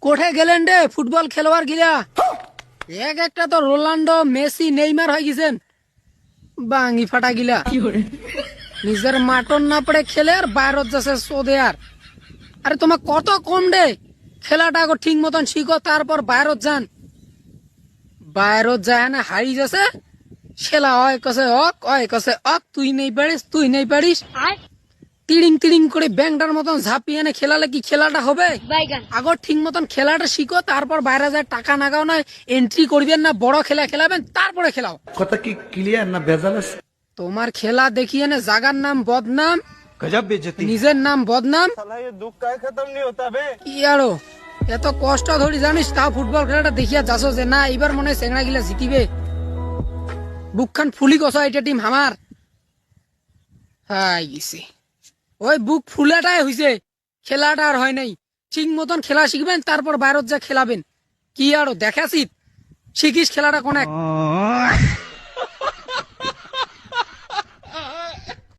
কোঠে গেলেন রে ফুটবল খেলোয়াড় গিলা? এক একটা তো রোনাল্ডো, মেসি, নেইমার হয়ে গেছেন। বাঙ্গি ফাটা গিলা নিজের মাটন না পড়ে খেলে আর বাইরত যাচ্ছে সোদে। আর আরে তোমার কত কম রে, খেলাটা আগো ঠিক মতন শিখো, তারপর বাইরত যান। বাইরত যায় না হারি যাচ্ছে, খেলা হয় কসে অক, হয় কসে অক, তুই নেই পারিস, তুই নেই পারিস। তিড়িং তিড়িং করে ব্যাংটার মতন ঝাঁপিয়ে এনে খেলালে কি খেলাটা হবে? আগো ঠিক মতন খেলাটা শিখো, তারপর বাইরে যায় টাকা নাগাও না, এন্ট্রি করবেন না, বড় খেলা খেলাবেন, তারপরে খেলাও। কথা কি ক্লিয়ার না ভেজাল আছে? তোমার খেলা দেখিয়ে নে জাগার নাম বদনাম, গজব বেজতি। নিজের নাম বদনাম। साला ये दुख का खत्म नहीं होता बे। কি আরো এত কষ্ট ধরি জানিস, তাও ফুটবল খেলাটা দেখিয়া যাচ্ছ যে না এবার মনে হয় চেংড়া গিলা জিতিবে। বুকখান ফুলি কস, এটা টিম আমার হাই গেছে। ওই বুক ফুলাটাই হইছে, খেলাটা আর হয় নাই। ঠিক মতন খেলা শিখবেন, তারপর বাইরত যা খেলাবেন। কি আরো দেখাছি, শিখিস খেলাটা কোন এক।